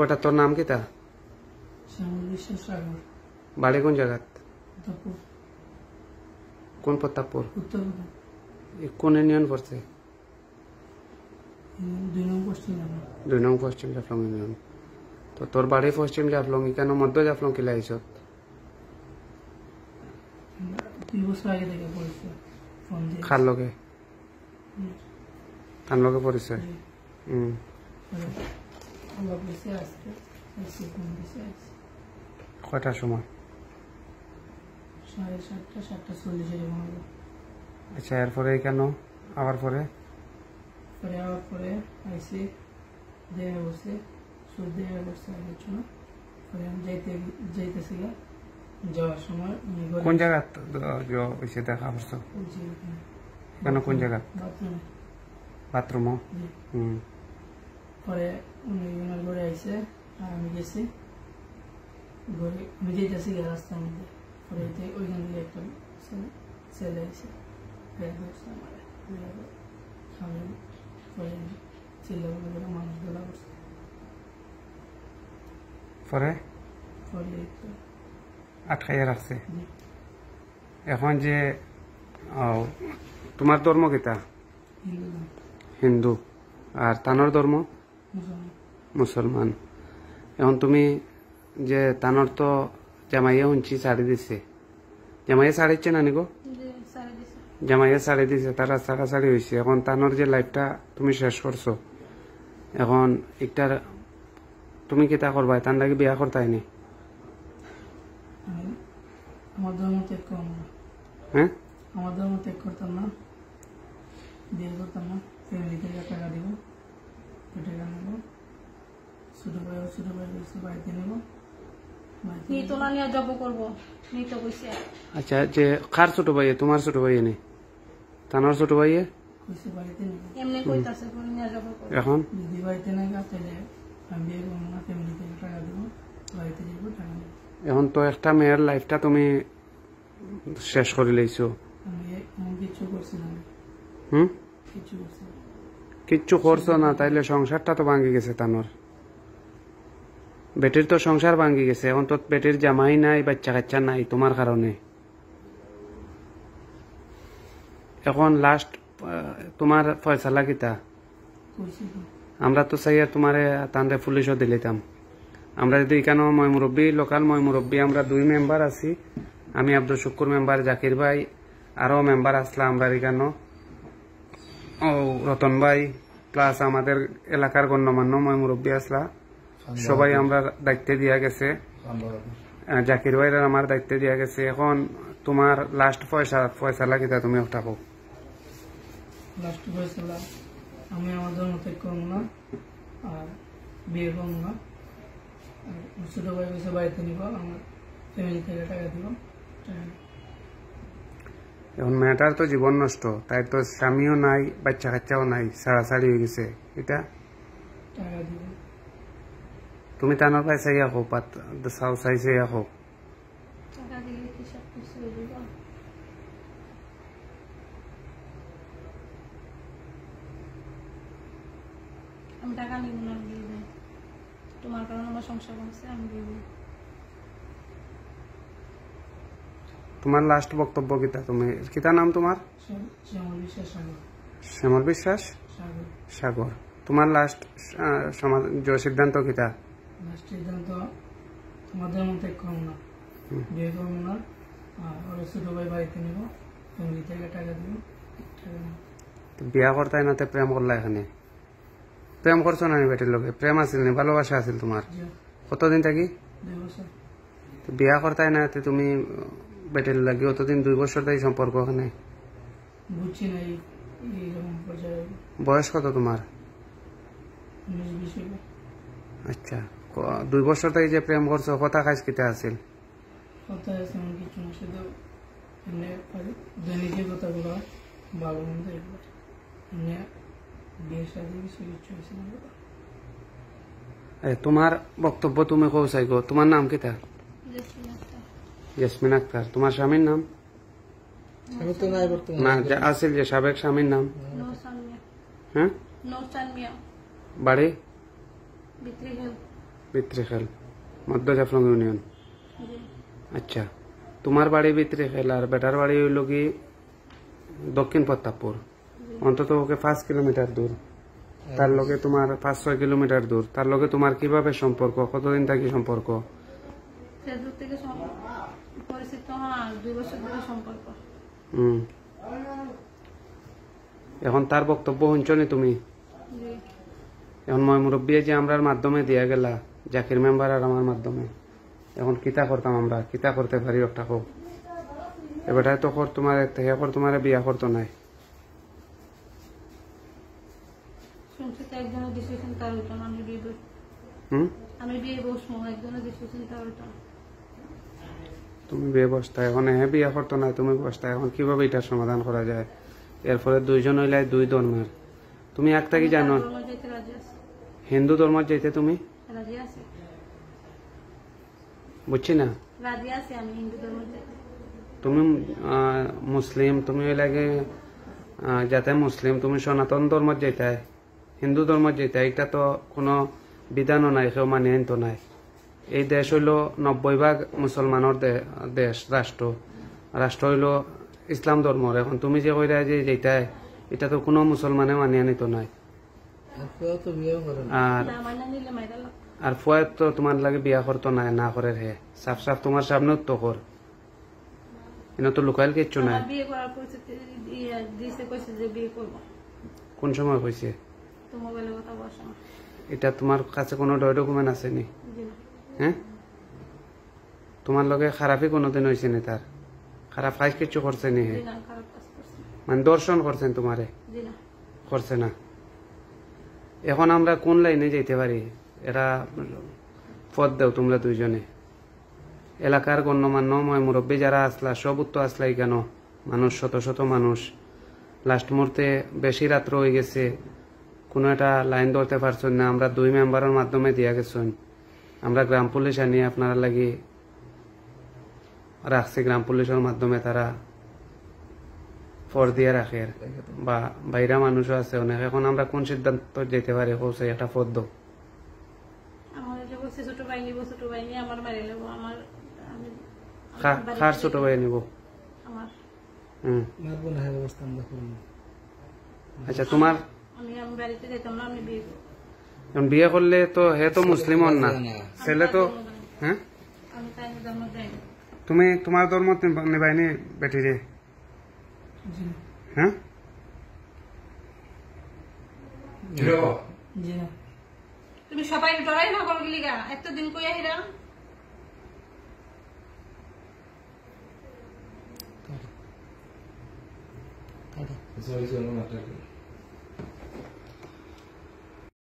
ওটা তোর নাম কি তা? শ্যামল বিশ্বাস সাগর। বাড়ি কোন জায়গাত? প্রতাপপুর। কোন প্রতাপপুর? উত্তরবঙ্গ। কোন ইউনিয়ন পড়ছে? 2 নং পশ্চিম জাফলং। 2 নং পশ্চিম জাফলং ইউনিয়ন। তো তোর বাড়ি পশ্চিম জাফলং, কেন মধ্য জাফলং কিলা আইছত? 2 বছর আগে থেকে পড়েছে ফোন দিয়ে। খার লগে? তার লগে পরিচয়? কয়টার সময়? 7:30 7:40 এরকম হবে। আচ্ছা, এরপরে কেন আবার পরে? আবার পরে আইসি দেখা করছে, সুদ দেখা করছে আর কিছু না। পরে আমি যাইতেছি, যাওয়ার সময় কোন জায়গা হয়েছে দেখা করছো? কেন কোন জায়গা? বাথরুমও? পরে উনি ওনার ঘরে আইসে আর আমি গেছি ঘরে, আমি যেতেছি রাস্তার মধ্যে। পরে ওইখান থেকে একটা ছেলে আইসে চিল্লা বলে মানুষ ধরা করছে। পরে আটকাইয়া রাখছে। এখন যে তোমার ধর্ম কিতা? হিন্দু। আর তানোর ধর্ম? মুসলমান। এখন তুমি যে তানোর তো জামাইয়া শুনছি শাড়ি দিছে, জামাইয়া শাড়িচ্ছে না নিগো? জামাইয়া শাড়ি দিছে, তারা ছাড়াছাড়ি হয়েছে। এখন তানোর যে লাইফটা তুমি শেষ করছো, এখন একটার তুমি কিতা করবা? তার লাগে বিয়া করতাইনি? আমার ধর্ম ত্যাগ করতাম না। হ্যাঁ, আমার ধর্ম ত্যাগ করতাম না, বিয়ে করতাম না। ফ্যামিলি থেকে টাকা দিব, টাকা নেবো, ছোট ভাই বাড়িতে নেবো, আচ্ছা, যে কার ছোট ভাই? তোমার ছোট ভাই নেই? তানোর ছোট ভাই বাড়িতে নেবো। এখন যদি বাড়িতে না গা তাহলে আমি বিয়ে করবো না, ফ্যামিলি থেকে টাকা দেবো, বাড়িতে যাবো, টাকা নেবো। এখন তো একটা মেয়ের লাইফটা তুমি শেষ করে লইছো। আমি কিচ্ছু করছি না। কিচ্ছু করছি না। কিচ্ছু করছো না, তাইলে সংসারটা তো ভাঙ্গি গেছে তানোর। বেটির তো সংসার ভাঙ্গি গেছে। এখন তো বেটির জামাই নাই, বাচ্চা কাচ্চা নাই তোমার কারণে। এখন লাস্ট তোমার ফয়সালা কিতা? আমরা তো চাই তোমারে তানরে পুলিশও দিলিতাম। আমরা যদি এখানে ময় মুরব্বী, লোকাল ময় মুরব্বী আমরা 2 মেম্বার আছি। আমি আব্দুল শুকুর মেম্বার, জাকির ভাই আরো মেম্বার আসলা আমরা এখানে, ও রতন ভাই প্লাস আমাদের এলাকার গণ্যমান্য ময় মুরব্বী আসলা, সবাই আমরা দায়িত্বে দিয়া গেছে। জাকির ভাইয়ের আমার দায়িত্বে দিয়া গেছে। এখন তোমার লাস্ট ফয়সালা কিতা তুমি ওটা হোক? লাস্ট ফয়সালা আমি আমার ধর্ম ত্যাগ করবো না, আর বিয়ে করবো না। ছোট ভাই বসে বাড়িতে নিব, আমার ফ্যামিলি থেকে টাকা দিব। এখন মেয়েটার তো জীবন নষ্ট, তাই তো স্বামীও নাই, বাচ্চা কাচ্চাও নাই, ছাড়াছাড়ি হয়ে গেছে। এটা টাকা দিব। তুমি তানোর পাই চাইয়া হোক, চাও চাইয়া হোক। আমি টাকা নিব না, তোমার কারণে আমার সংসার ভাঙছে, আমি দিব। তোমার লাস্ট বক্তব্য কিতা? তুমি কিতা নাম তোমার? শ্যামল বিশ্বাস সাগর। শ্যামল বিশ্বাস সাগর। তোমার লাস্ট সিদ্ধান্ত কিতা? লাস্ট সিদ্ধান্ত আমার ধর্ম ত্যাগ করবো না, বিয়ে করবো না, আর ছোট ভাই বাড়িতে নেবো, ফ্যামিলি থেকে টাকা দিব। বিয়া করতাই না, প্রেম করলা? এখানে প্রেম করছো না বেটির লোকে? প্রেম আছিল নি, ভালোবাসা আছিল তোমার? কতদিন থাকি? 2 বছর। বিয়া করতাই না তুমি বেটির লাগে অতদিন? 2 বছর তাই সম্পর্ক এখানে? বুঝছি না এইরকম পর্যায়ে। বয়স কত তোমার? 19-20 হবে। আচ্ছা, 2 বছর তাই যে প্রেম করছো, কথা কাজ কিতা আছিল? কথা আছে এমন কিছু না, শুধু এমনি দৈনিকের কথাগুলো ভালো মন্দ এগুলো, এমনি বিয়ের সাথে কিছু হয়েছে না। তোমার বক্তব্য তুমি কৌ চাইগো। তোমার নাম কিতা? জেসমিন আক্তার। তোমার স্বামীর নাম? না, আছিল যে সাবেক স্বামীর নাম? হ্যাঁ, বাড়ি বিত্রিখেল মধ্য জাফলং ইউনিয়ন। জি আচ্ছা, তোমার বাড়ি বিত্রিখেল আর বেটার বাড়ি হইল কি দক্ষিণ প্রতাপপুর, অন্তত ওকে 5 কিলোমিটার দূর। তার লগে তোমার 5-6 কিলোমিটার দূর। তার লগে তোমার কিভাবে সম্পর্ক, কতদিন থাকি সম্পর্ক? ফেসবুক থেকে পরিচিত হওয়ার 2 বছর ধরে সম্পর্ক। হুম। এখন তার বক্তব্য শুনছনি তুমি? জি এখন মই মুরব্বী যে আমরার মাধ্যমে দিয়া গেলা, জাকির মেম্বার আর আমার মাধ্যমে, এখন কিতা করতাম আমরা, কিতা করতে পারি একটা হোক। এবারটাই তো তোমার তোমার বিয়া করতো নাই। শুনছি তো একজনের ডিসিশন তার হইতো না, আমি বিয়ে বসবো, একজনের ডিসিশন তার হইতো না। তুমি বিয়ে বসতা, এখন হ্যাঁ বিয়া করতো না, তুমি বসতা, এখন কিভাবে এটার সমাধান করা যায়? এরপরে দুইজন হইলে 2 ধর্মের। তুমি একটা কি জানো, ধর্ম যেতে রাজি আছে, হিন্দু ধর্ম যেতে তুমি রাজি আছে, বুঝছি না। রাজি আছে আমি হিন্দু ধর্ম যেতে। তুমি মুসলিম, তুমি লাগে যাতে মুসলিম, তুমি সনাতন ধর্ম যেতে, হিন্দু ধর্ম যেতে, এটা তো কোনো বিধানও নাই, কেউ মানিয়ে আনতো নাই। এই দেশ হইল 90% মুসলমানের দেশ, রাষ্ট্র হইল ইসলাম ধর্মর। এখন তুমি যে কইরা যে যেটাই, এটা তো কোনো মুসলমানে মানিয়ে নিত নাই। আর ফুয়াত তো তোমার লাগে বিয়া করতো নাই, না করে হে সাফ সাফ তোমার সামনে তো কর, এনে তো লুকাইল কিচ্ছু নাই। বিয়ে করার পরিস্থিতি দিয়েছে, কইছে যে বিয়ে করবো। কোন সময় কইছে? তো মোবাইলে কথা বসা। এটা তোমার কাছে কোনো ডকুমেন্ট আছে নি? জি না। হ্যাঁ, তোমার লগে খারাপই কোনোদিন হয়েছে নি? তার খারাপ কাজ কিছু করছে নি? জি না, খারাপ কাজ করছে। মানে দর্শন করছেন তোমারে? জি না। করছে না। এখন আমরা কোন লাইনে যেতে পারি? এরা পথ দেও তোমরা দুইজনে। এলাকার গণ্যমান্য ময় মুরব্বী যারা আসলা, সব উত্তর আসলাই কেন? মানুষ, শত শত মানুষ। লাস্ট মুহূর্তে বেশি রাত্র হয়ে গেছে, কোনো একটা লাইন ধরতে পারছেন না। আমরা 2 মেম্বারের মাধ্যমে দিয়া গেছেন। আমরা গ্রাম পুলিশ আনি আপনারা লাগি রাখছি, গ্রাম পুলিশের মাধ্যমে তারা ফর দিয়ে রাখে, বা বাইরা মানুষও আছে অনেক। এখন আমরা কোন সিদ্ধান্ত যেতে পারি? হোসে একটা পদ দাও। আমার যে বলছে ছোট ভাই নিব, ছোট ভাই নিয়ে আমার বাড়ি নেবো। কার ছোট ভাই নিব? আমার। আচ্ছা, তোমার আমি বাড়িতে যেতাম না, আমি বিয়ে করবো। বিয়ে করলে তো হে তো মুসলিম না, ছেলে তো। হ্যাঁ, আমি তাই ধর্ম যাই না। তুমি তোমার ধর্ম নিবাইনি বেটি রে? হ্যাঁ, জি না। তুমি সবাই ডরাই না বল গিলিগা, এতদিন কই আহিরা। Sorry,